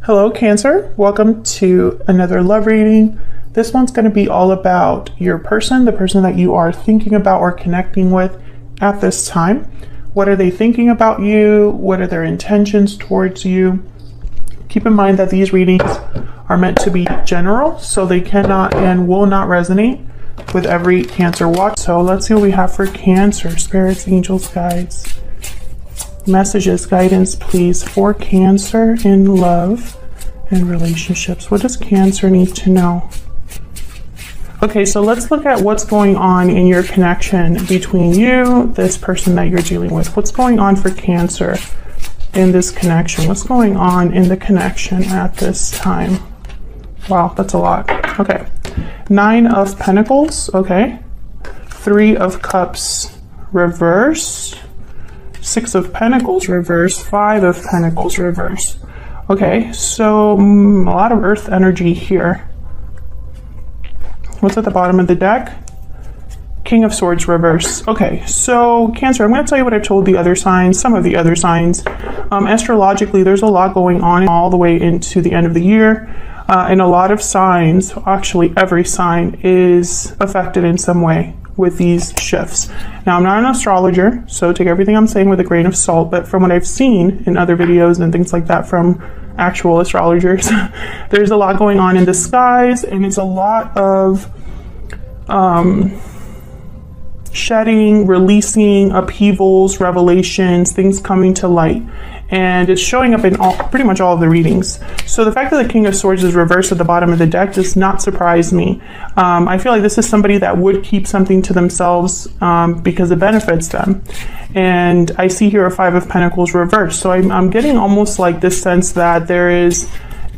Hello, Cancer. Welcome to another love reading. This one's going to be all about your person, the person that you are thinking about or connecting with at this time. What are they thinking about you? What are their intentions towards you? Keep in mind that these readings are meant to be general, so they cannot and will not resonate with every Cancer watch. So let's see what we have for Cancer. Spirits, angels, guides, messages, guidance, please, for Cancer in love and relationships. What does Cancer need to know? Okay, so let's look at what's going on in your connection between you, this person that you're dealing with. What's going on for Cancer in this connection? What's going on in the connection at this time? Wow, that's a lot. Okay, 9 of Pentacles, okay. 3 of Cups, reverse. 6 of Pentacles, reverse. 5 of Pentacles, reverse. Okay, so a lot of earth energy here. What's at the bottom of the deck? King of Swords, reverse. Okay, so Cancer, I'm going to tell you what I've told the other signs, some of the other signs. Astrologically, there's a lot going on all the way into the end of the year. And a lot of signs, actually every sign, is affected in some way with these shifts. Now, I'm not an astrologer, so take everything I'm saying with a grain of salt, but from what I've seen in other videos and things like that from actual astrologers, there's a lot going on in the skies, and it's a lot of shedding, releasing, upheavals, revelations, things coming to light. And it's showing up in pretty much all of the readings. So the fact that the King of Swords is reversed at the bottom of the deck does not surprise me. I feel like this is somebody that would keep something to themselves because it benefits them. And I see here a 5 of Pentacles reversed. So I'm getting almost like this sense that there is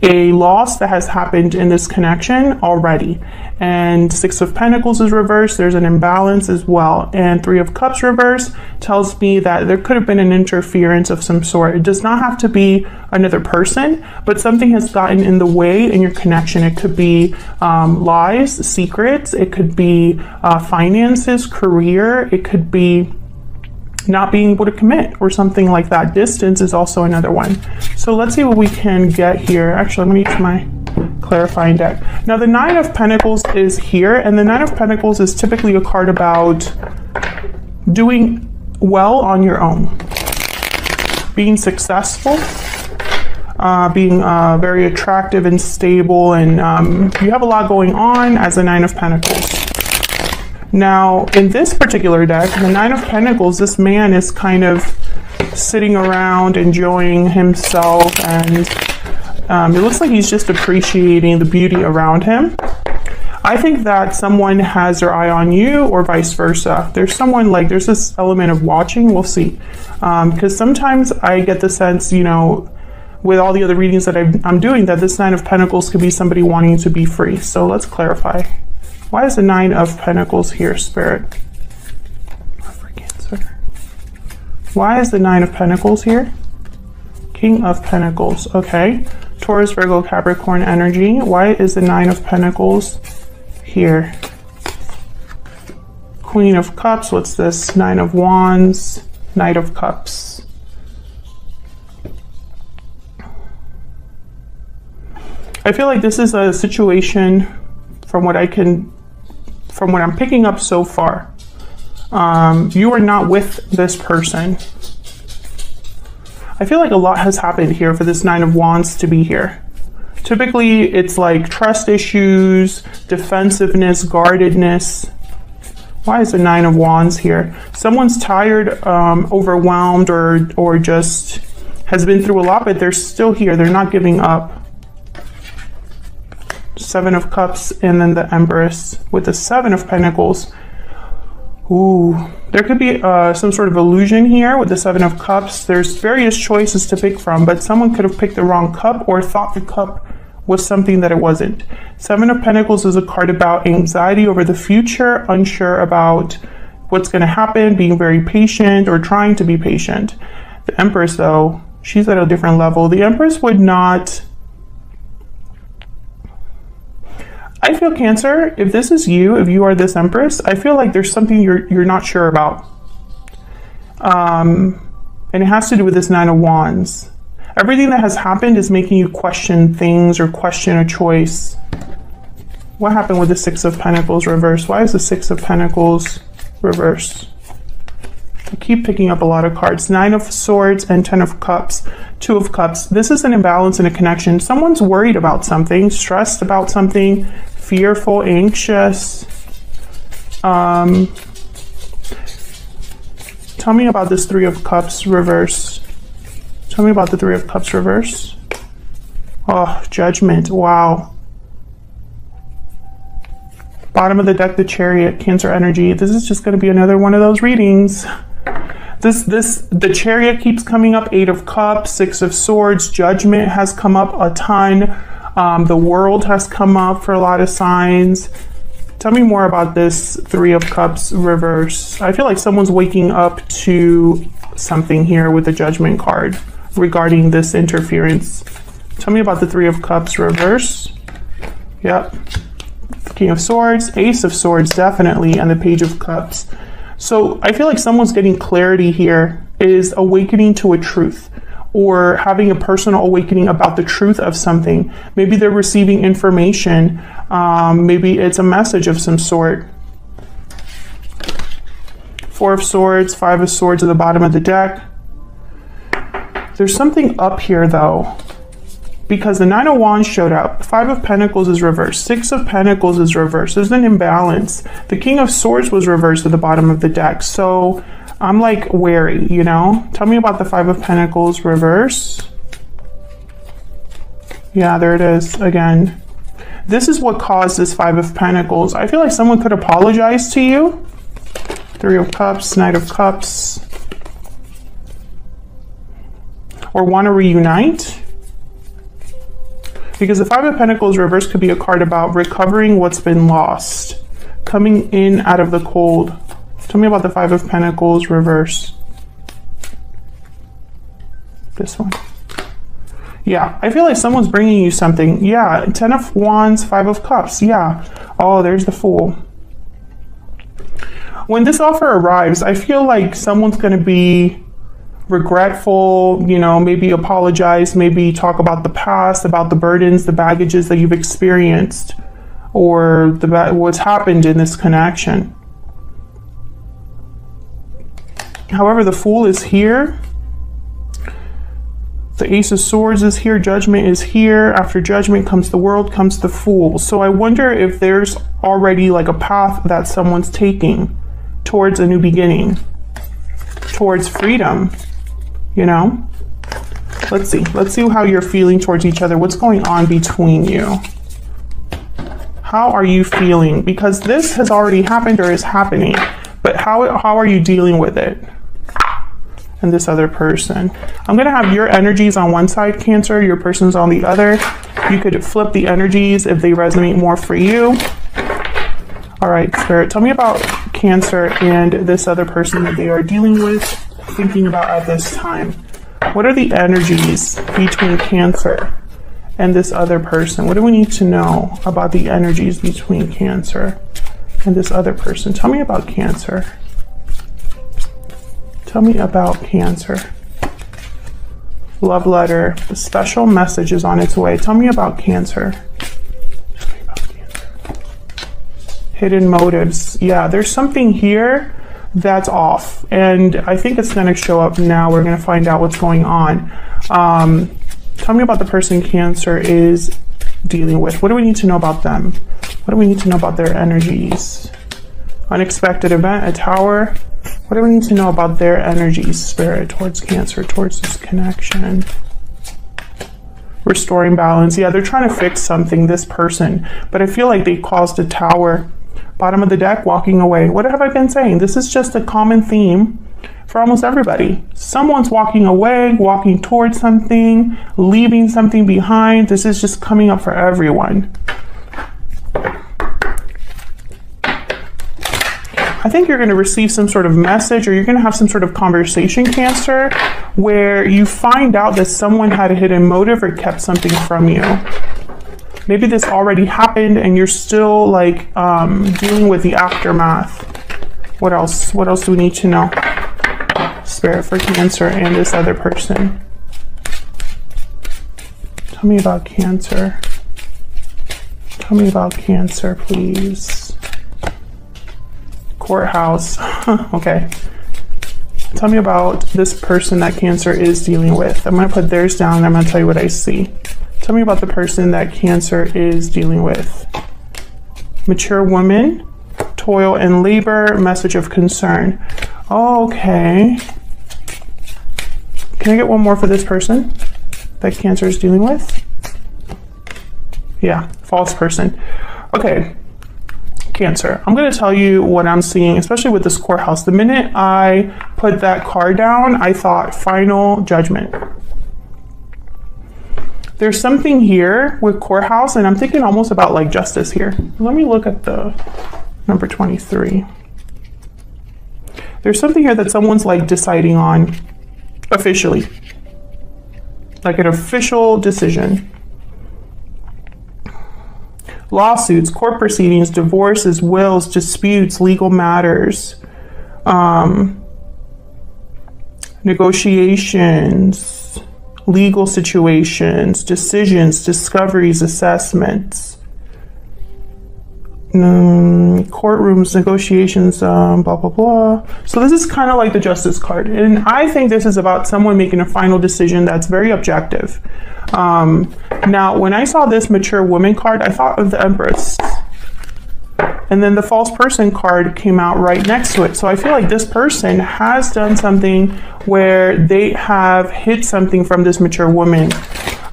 a loss that has happened in this connection already. And 6 of Pentacles is reversed. There's an imbalance as well. And 3 of Cups reversed tells me that there could have been an interference of some sort. It does not have to be another person, but something has gotten in the way in your connection. It could be lies, secrets. It could be finances, career. It could be not being able to commit or something like that. Distance is also another one. So let's see what we can get here. Actually, I'm going to use my clarifying deck. Now, the 9 of Pentacles is here, and the 9 of Pentacles is typically a card about doing well on your own, being successful, being very attractive and stable, and you have a lot going on as a 9 of Pentacles. Now, in this particular deck, the 9 of Pentacles, this man is kind of sitting around enjoying himself, and it looks like he's just appreciating the beauty around him. I think that someone has their eye on you or vice versa. There's someone, like, there's this element of watching. We'll see. Because sometimes I get the sense, you know, with all the other readings that I'm doing, that this 9 of Pentacles could be somebody wanting to be free. So let's clarify. Why is the 9 of Pentacles here, Spirit? For Cancer. Why is the 9 of Pentacles here? King of Pentacles. Okay. Taurus, Virgo, Capricorn energy. Why is the 9 of Pentacles here? Queen of Cups. What's this? 9 of Wands. Knight of Cups. I feel like this is a situation, from what I'm picking up so far, you are not with this person. I feel like a lot has happened here for this 9 of Wands to be here. Typically, it's like trust issues, defensiveness, guardedness. Why is the 9 of Wands here? Someone's tired, overwhelmed, or just has been through a lot, but they're still here. They're not giving up. 7 of Cups, and then the Empress with the 7 of Pentacles. Ooh, there could be some sort of illusion here with the 7 of Cups. There's various choices to pick from, but someone could have picked the wrong cup or thought the cup was something that it wasn't. 7 of Pentacles is a card about anxiety over the future, unsure about what's going to happen, being very patient or trying to be patient. The Empress, though, she's at a different level. The Empress would not... I feel, Cancer, if this is you, if you are this Empress, I feel like there's something you're not sure about. And it has to do with this 9 of Wands. Everything that has happened is making you question things or question a choice. What happened with the Six of Pentacles reversed? Why is the Six of Pentacles reversed? I keep picking up a lot of cards. Nine of Swords and Ten of Cups. Two of Cups. This is an imbalance in a connection. Someone's worried about something, stressed about something, fearful, anxious. Tell me about this Three of Cups reverse. Tell me about the Three of Cups reverse. Oh, Judgment. Wow. Bottom of the deck, the Chariot, Cancer energy. This is just going to be another one of those readings. The Chariot keeps coming up. Eight of Cups, Six of Swords, Judgment has come up a ton. The World has come up for a lot of signs. Tell me more about this Three of Cups reverse. I feel like someone's waking up to something here with the Judgment card regarding this interference. Tell me about the Three of Cups reverse. Yep. King of Swords, Ace of Swords, definitely, and the Page of Cups. So I feel like someone's getting clarity here, is awakening to a truth, or having a personal awakening about the truth of something. Maybe they're receiving information. Maybe it's a message of some sort. Four of Swords, Five of Swords at the bottom of the deck. There's something up here though, because the Nine of Wands showed up. Five of Pentacles is reversed. Six of Pentacles is reversed. There's an imbalance. The King of Swords was reversed at the bottom of the deck. So I'm like wary, you know? Tell me about the Five of Pentacles reverse. Yeah, there it is again. This is what caused this Five of Pentacles. I feel like someone could apologize to you. Three of Cups, Knight of Cups. Or want to reunite. Because the Five of Pentacles reverse could be a card about recovering what's been lost. Coming in out of the cold. Tell me about the Five of Pentacles reverse. This one. Yeah, I feel like someone's bringing you something. Yeah, Ten of Wands, Five of Cups. Yeah. Oh, there's the Fool. When this offer arrives, I feel like someone's going to be regretful, you know, maybe apologize, maybe talk about the past, about the burdens, the baggages that you've experienced, or what's happened in this connection. However, the Fool is here. The Ace of Swords is here. Judgment is here. After Judgment comes the World, comes the Fool. So I wonder if there's already like a path that someone's taking towards a new beginning, towards freedom, you know? Let's see how you're feeling towards each other. What's going on between you? How are you feeling? Because this has already happened or is happening, but how are you dealing with it? And this other person. I'm going to have your energies on one side, Cancer, your person's on the other. You could flip the energies if they resonate more for you. All right, Spirit, tell me about Cancer and this other person that they are dealing with, thinking about at this time. What are the energies between Cancer and this other person? What do we need to know about the energies between Cancer and this other person? Tell me about Cancer. Tell me about Cancer. Love letter. The special message is on its way. Tell me about Cancer. Tell me about Cancer. Hidden motives. Yeah, there's something here that's off. And I think it's going to show up now. We're going to find out what's going on. Tell me about the person Cancer is dealing with. What do we need to know about them? What do we need to know about their energies? Unexpected event, a Tower. What do we need to know about their energies, Spirit, towards Cancer, towards this connection? Restoring balance. Yeah, they're trying to fix something, this person, but I feel like they caused a Tower. Bottom of the deck, walking away. What have I been saying? This is just a common theme for almost everybody. Someone's walking away, walking towards something, leaving something behind. This is just coming up for everyone. I think you're going to receive some sort of message, or you're going to have some sort of conversation, Cancer, where you find out that someone had a hidden motive or kept something from you. Maybe this already happened and you're still like dealing with the aftermath. What else? What else do we need to know? Spirit, for Cancer and this other person. Tell me about Cancer. Tell me about Cancer, please. Courthouse. Okay. Tell me about this person that Cancer is dealing with. I'm going to put theirs down and I'm going to tell you what I see. Tell me about the person that Cancer is dealing with. Mature woman, toil and labor, message of concern. Okay. Can I get one more for this person that Cancer is dealing with? Yeah, false person. Okay. Cancer. I'm going to tell you what I'm seeing, especially with this courthouse. The minute I put that card down, I thought final judgment. There's something here with courthouse, and I'm thinking almost about like justice here. Let me look at the number 23. There's something here that someone's like deciding on officially, like an official decision. Lawsuits, court proceedings, divorces, wills, disputes, legal matters, negotiations, legal situations, decisions, discoveries, assessments, courtrooms, negotiations, blah, blah, blah. So this is kind of like the Justice card. And I think this is about someone making a final decision that's very objective. Now, when I saw this mature woman card, I thought of the Empress. And then the false person card came out right next to it. So I feel like this person has done something where they have hid something from this mature woman.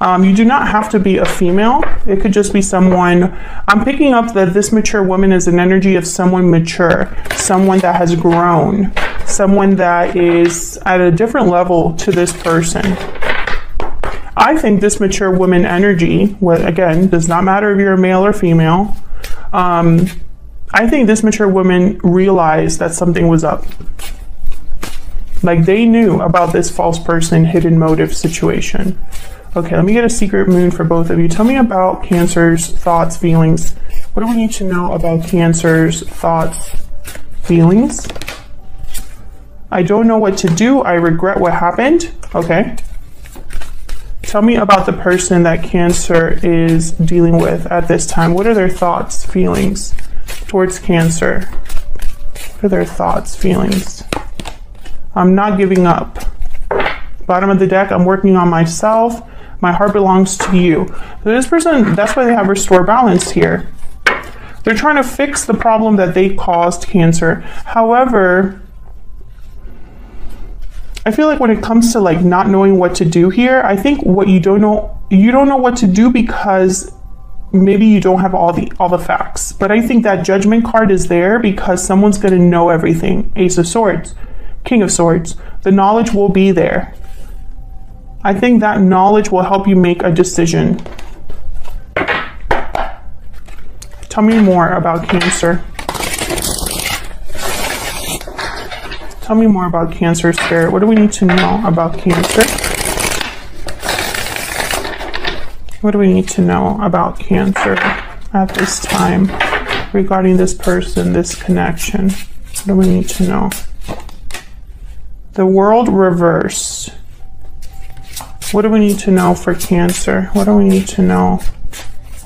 You do not have to be a female. It could just be someone. I'm picking up that this mature woman is an energy of someone mature, someone that has grown, someone that is at a different level to this person. I think this mature woman energy, again, does not matter if you're a male or female. I think this mature woman realized that something was up. Like they knew about this false person, hidden motive situation. Okay, let me get a secret moon for both of you. Tell me about Cancer's thoughts, feelings. What do we need to know about Cancer's thoughts, feelings? I don't know what to do. I regret what happened. Okay. Tell me about the person that Cancer is dealing with at this time. What are their thoughts, feelings towards Cancer? What are their thoughts, feelings? I'm not giving up. Bottom of the deck, I'm working on myself. My heart belongs to you. So this person, that's why they have restore balance here. They're trying to fix the problem that they caused, Cancer. However, I feel like when it comes to like not knowing what to do here, I think what you don't know what to do because maybe you don't have all the facts. But I think that judgment card is there because someone's going to know everything. Ace of Swords, King of Swords. The knowledge will be there. I think that knowledge will help you make a decision. Tell me more about Cancer. Tell me more about Cancer, Spirit. What do we need to know about Cancer? What do we need to know about Cancer at this time regarding this person, this connection? What do we need to know? The World reversed. What do we need to know for Cancer? What do we need to know?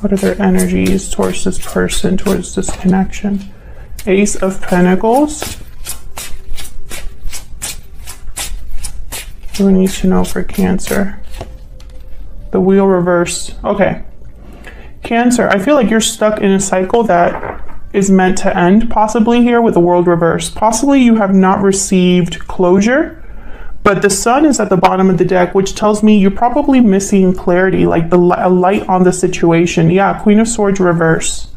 What are their energies towards this person, towards this connection? Ace of Pentacles. What do we need to know for Cancer? The Wheel reversed. Okay. Cancer, I feel like you're stuck in a cycle that is meant to end, possibly here with the World reversed. Possibly you have not received closure. But the Sun is at the bottom of the deck, which tells me you're probably missing clarity, like a light on the situation. Yeah, Queen of Swords reverse.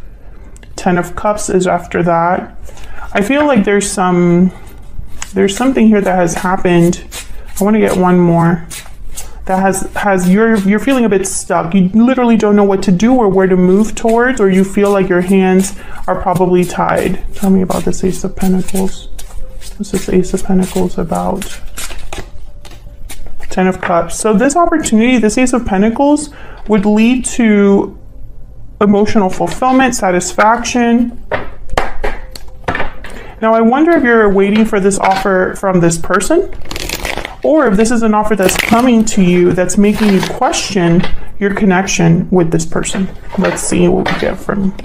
10 of Cups is after that. I feel like there's something here that has happened. I want to get one more. That you're feeling a bit stuck. You literally don't know what to do or where to move towards, or you feel like your hands are probably tied. Tell me about this Ace of Pentacles. What's this Ace of Pentacles about? 10 of Cups. So this opportunity, this Ace of Pentacles, would lead to emotional fulfillment, satisfaction. Now, I wonder if you're waiting for this offer from this person, or if this is an offer that's coming to you that's making you question your connection with this person. Let's see what we get from.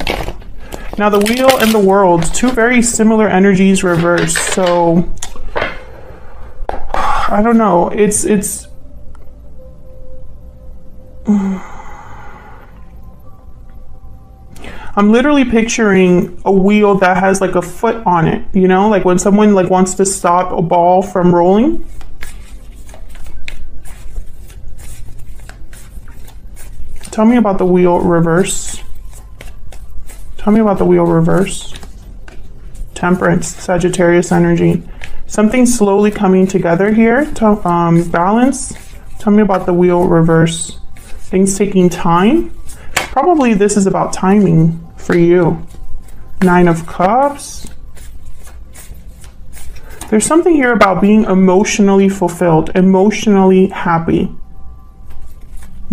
Now the Wheel and the World, two very similar energies reversed. So I don't know. It's I'm literally picturing a wheel that has like a foot on it, you know, like when someone like wants to stop a ball from rolling. Tell me about the Wheel reverse. Tell me about the Wheel reverse. Temperance, Sagittarius energy. Something slowly coming together here. Balance. Tell me about the Wheel reverse. Things taking time. Probably this is about timing for you. 9 of Cups. There's something here about being emotionally fulfilled, emotionally happy.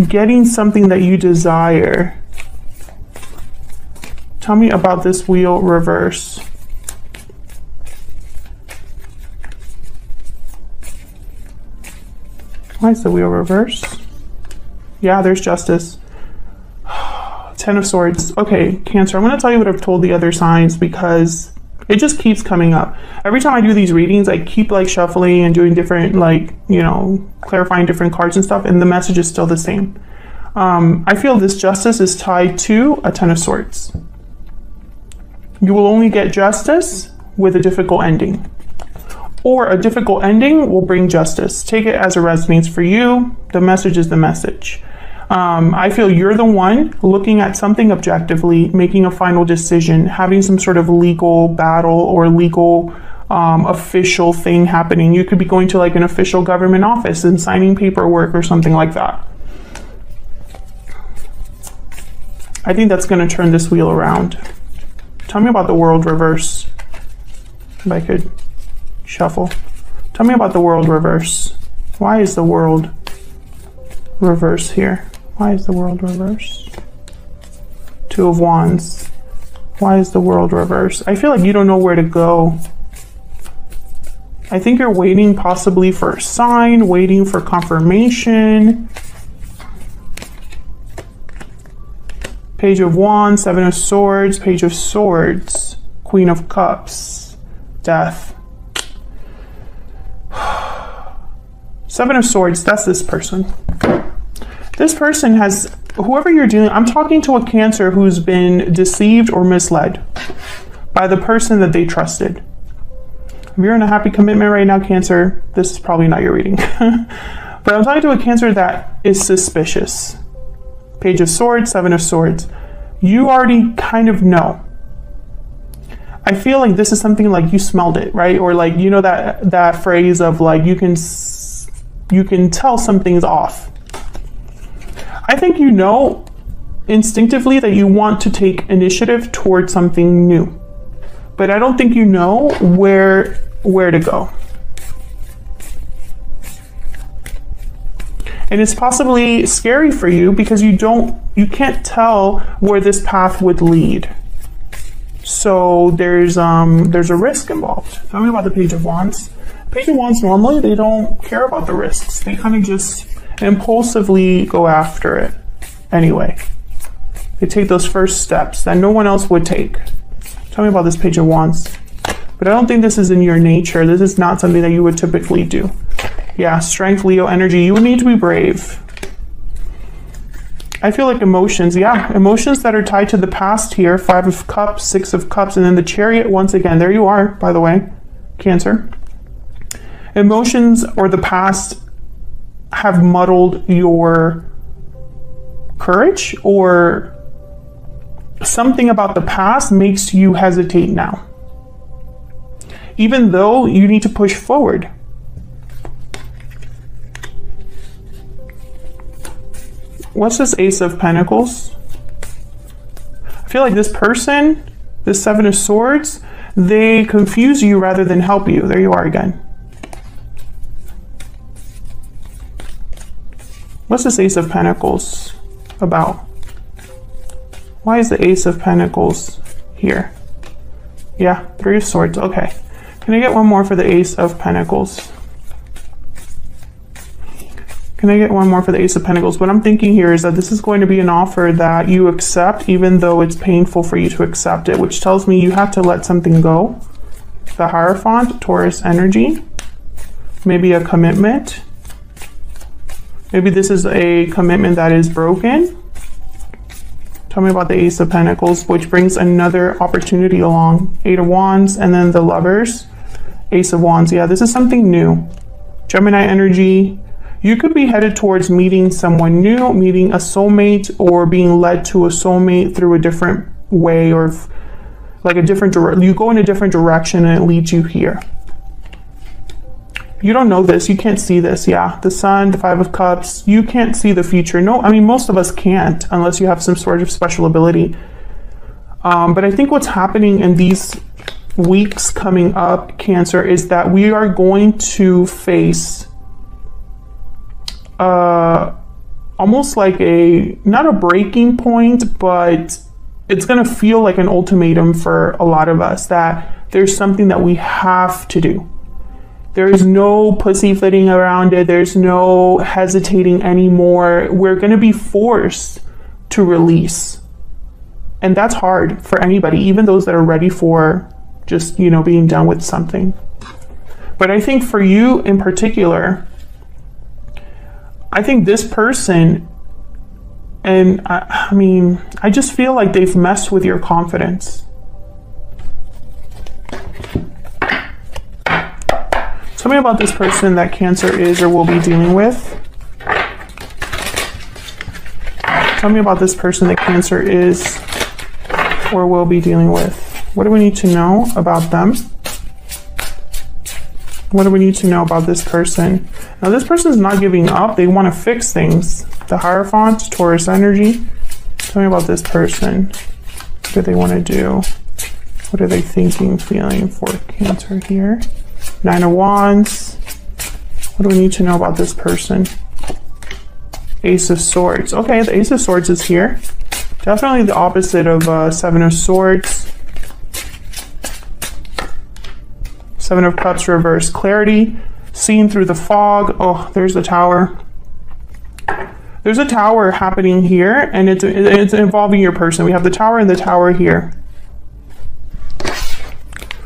Getting something that you desire. Tell me about this Wheel reverse. Why is the Wheel reverse? Yeah, there's Justice. 10 of Swords. Okay, Cancer, I'm going to tell you what I've told the other signs because it just keeps coming up. Every time I do these readings, I keep like shuffling and doing different, like, you know, clarifying different cards and stuff, and the message is still the same. I feel this Justice is tied to a 10 of Swords. You will only get justice with a difficult ending. Or a difficult ending will bring justice. Take it as it resonates for you. The message is the message. I feel you're the one looking at something objectively, making a final decision, having some sort of legal battle or legal official thing happening. You could be going to like an official government office and signing paperwork or something like that. I think that's going to turn this wheel around. Tell me about the World reverse. If I could shuffle. Tell me about the World reverse. Why is the World reverse here? Why is the World reverse? 2 of Wands. Why is the World reverse? I feel like you don't know where to go. I think you're waiting possibly for a sign, waiting for confirmation. Page of Wands, 7 of Swords, Page of Swords, Queen of Cups, Death. 7 of Swords, that's this person. This person has, whoever you're dealing, I'm talking to a Cancer who's been deceived or misled by the person that they trusted. If you're in a happy commitment right now, Cancer, this is probably not your reading. But I'm talking to a Cancer that is suspicious. Page of Swords, 7 of Swords. You already kind of know. I feel like this is something like you smelled it, right? Or like, you know, that phrase of like, you can tell something's off. I think you know instinctively that you want to take initiative towards something new, but I don't think you know where to go. And it's possibly scary for you because you can't tell where this path would lead. So there's a risk involved. Tell me about the Page of Wands. Page of Wands, normally they don't care about the risks. They kind of just impulsively go after it anyway. They take those first steps that no one else would take. Tell me about this Page of Wands. But I don't think this is in your nature. This is not something that you would typically do. Yeah, Strength, Leo energy. You would need to be brave. I feel like emotions, yeah, emotions that are tied to the past here. 5 of Cups, 6 of Cups, and then the Chariot once again. There you are, by the way, Cancer. Emotions or the past have muddled your courage, or something about the past makes you hesitate now, even though you need to push forward. What's this Ace of Pentacles? I feel like this person, this 7 of Swords, they confuse you rather than help you. There you are again. What's this Ace of Pentacles about? Why is the Ace of Pentacles here? Yeah, 3 of Swords. Okay. Can I get one more for the Ace of Pentacles? Can I get one more for the Ace of Pentacles? What I'm thinking here is that this is going to be an offer that you accept even though it's painful for you to accept it, which tells me you have to let something go. The Hierophant, Taurus energy. Maybe a commitment. Maybe this is a commitment that is broken. Tell me about the Ace of Pentacles, which brings another opportunity along. Eight of Wands, and then the Lovers. Ace of Wands. Yeah, this is something new. Gemini energy. You could be headed towards meeting someone new, meeting a soulmate, or being led to a soulmate through a different way, or like a different you go in a different direction and it leads you here. You don't know this, you can't see this. Yeah, the Sun, the Five of Cups, you can't see the future. No, I mean, most of us can't unless you have some sort of special ability. But I think what's happening in these weeks coming up, Cancer, is that we are going to face almost like not a breaking point, but it's going to feel like an ultimatum for a lot of us that there's something that we have to do. There's no pussyfooting around it. There's no hesitating anymore. We're going to be forced to release. And that's hard for anybody, even those that are ready for just, being done with something. But I think for you in particular, I think this person, and I just feel like they've messed with your confidence. Tell me about this person that Cancer is or will be dealing with. Tell me about this person that Cancer is or will be dealing with. What do we need to know about them? What do we need to know about this person? Now, this person is not giving up. They want to fix things. The Hierophant, Taurus energy. Tell me about this person. What do they want to do? What are they thinking, feeling for Cancer here? Nine of Wands. What do we need to know about this person? Ace of Swords. Okay, the Ace of Swords is here. Definitely the opposite of Seven of Swords. Seven of Cups reverse. Clarity, seen through the fog. Oh, there's the Tower. There's a Tower happening here, and it's involving your person. We have the Tower and the Tower here.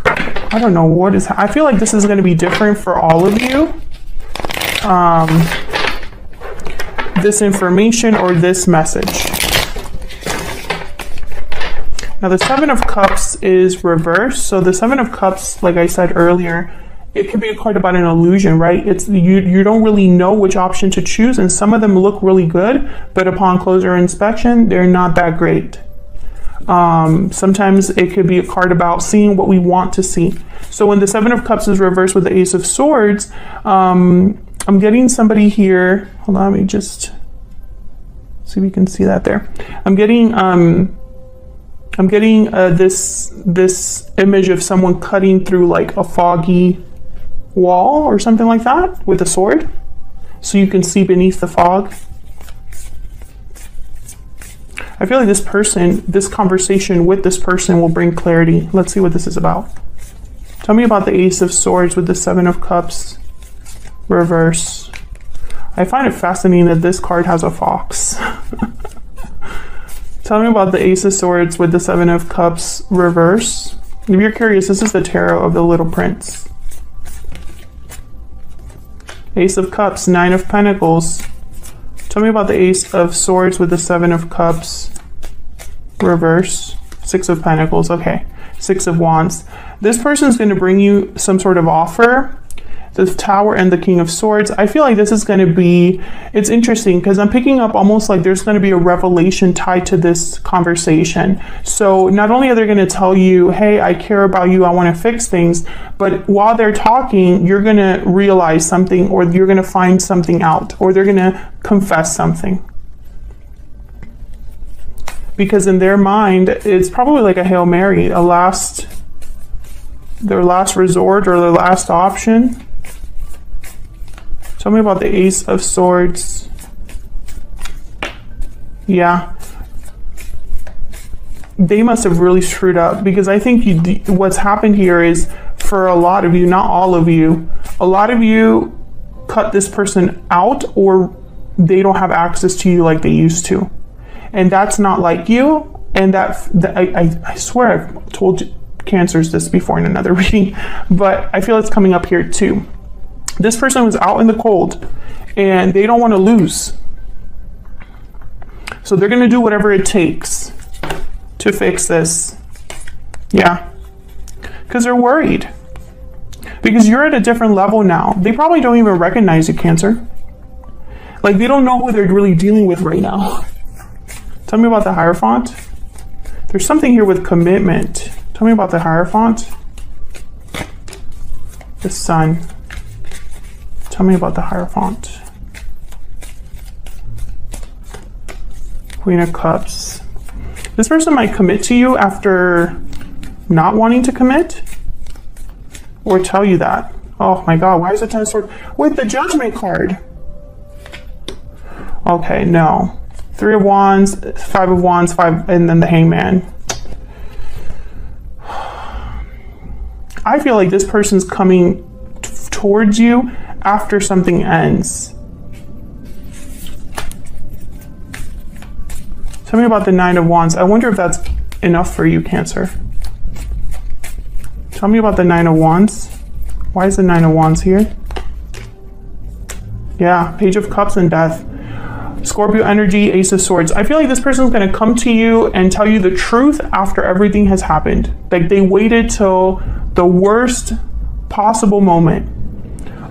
I don't know what is. I feel like this is going to be different for all of you. This information or this message. Now the Seven of Cups is reversed. So the Seven of Cups, like I said earlier, it could be a card about an illusion, right? It's you don't really know which option to choose, and some of them look really good, but upon closer inspection, they're not that great. Sometimes it could be a card about seeing what we want to see. So when the Seven of Cups is reversed with the Ace of Swords, I'm getting somebody here. Hold on, let me just see if we can see that there. I'm getting this image of someone cutting through like a foggy wall or something like that with a sword, so you can see beneath the fog. I feel like this conversation with this person will bring clarity. Let's see what this is about. Tell me about the Ace of Swords with the Seven of Cups reverse. I find it fascinating that this card has a fox. Tell me about the Ace of Swords with the Seven of Cups reverse. If you're curious, this is the tarot of the Little Prince. Ace of Cups, Nine of Pentacles. Tell me about the Ace of Swords with the Seven of Cups reverse. Six of Pentacles, okay. Six of Wands. This person is going to bring you some sort of offer. The Tower and the King of Swords. I feel like this is going to be, it's interesting because I'm picking up almost like there's going to be a revelation tied to this conversation. So not only are they going to tell you, hey, I care about you, I want to fix things, but while they're talking, you're going to realize something, or you're going to find something out, or they're going to confess something. Because in their mind, it's probably like a Hail Mary, their last resort or their last option. Tell me about the Ace of Swords. Yeah. They must have really screwed up, because I think what's happened here is, for a lot of you, not all of you, a lot of you cut this person out or they don't have access to you like they used to. And that's not like you. And I swear I've told Cancers this before in another reading, but I feel it's coming up here too. This person was out in the cold and they don't want to lose. So they're going to do whatever it takes to fix this. Yeah. Because they're worried. Because you're at a different level now. They probably don't even recognize you, Cancer. Like, they don't know who they're really dealing with right now. Tell me about the Hierophant. There's something here with commitment. Tell me about the Hierophant. The Sun. Tell me about the Hierophant. Queen of Cups. This person might commit to you after not wanting to commit, or tell you that. Oh my God, why is the Ten of Swords with the Judgment card? Okay, no. 3 of Wands, 5 of Wands, 5, and then the Hangman. I feel like this person's coming towards you after something ends. Tell me about the 9 of Wands. I wonder if that's enough for you, Cancer. Tell me about the 9 of Wands. Why is the 9 of Wands here? Yeah, Page of Cups and Death. Scorpio energy, Ace of Swords. I feel like this person's going to come to you and tell you the truth after everything has happened. Like, they waited till the worst possible moment.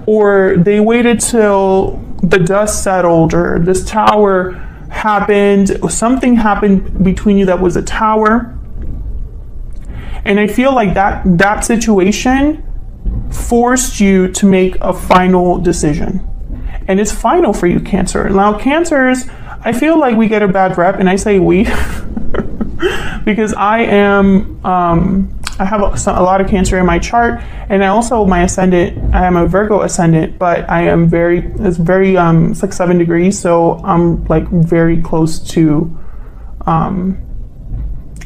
Or they waited till the dust settled, or this tower happened, something happened between you that was a tower. And I feel like that situation forced you to make a final decision. And it's final for you, Cancer. Now, Cancers, I feel like we get a bad rep, and I say we because I have a lot of Cancer in my chart, and I also, my ascendant, I am a Virgo ascendant, but I am it's like 7 degrees, so I'm like very close to,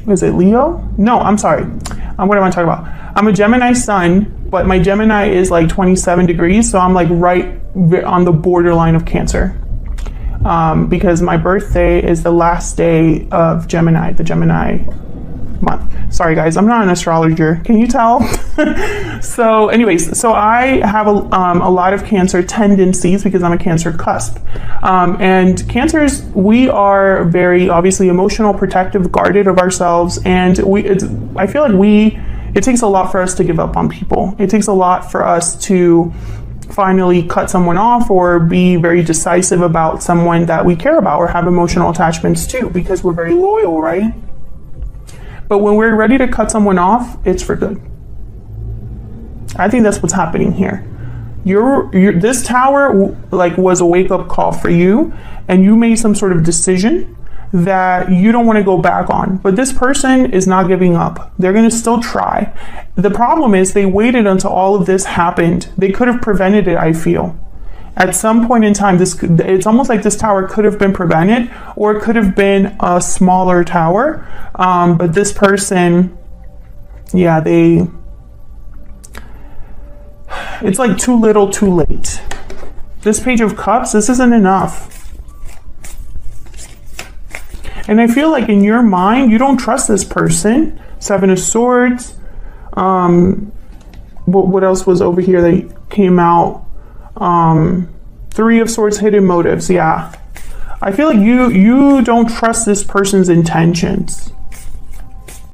is it Leo? No, I'm sorry. What am I talking about? I'm a Gemini sun, but my Gemini is like 27 degrees, so I'm like right on the borderline of Cancer. Because my birthday is the last day of Gemini, the Gemini month. Sorry guys, I'm not an astrologer. Can you tell? So anyways, so I have a lot of Cancer tendencies because I'm a Cancer cusp. And Cancers, we are very obviously emotional, protective, guarded of ourselves. And I feel like it takes a lot for us to give up on people. It takes a lot for us to finally cut someone off or be very decisive about someone that we care about or have emotional attachments to, because we're very loyal, right? But when we're ready to cut someone off, it's for good. I think that's what's happening here. This tower was a wake-up call for you, and you made some sort of decision that you don't want to go back on. But this person is not giving up. They're going to still try. The problem is they waited until all of this happened. They could have prevented it, I feel. At some point in time, it's almost like this tower could have been prevented, or it could have been a smaller tower. But this person, yeah, it's like too little, too late. This Page of Cups, this isn't enough. And I feel like in your mind, you don't trust this person. 7 of Swords. What else was over here that came out? 3 of Swords, hidden motives. Yeah. I feel like you don't trust this person's intentions.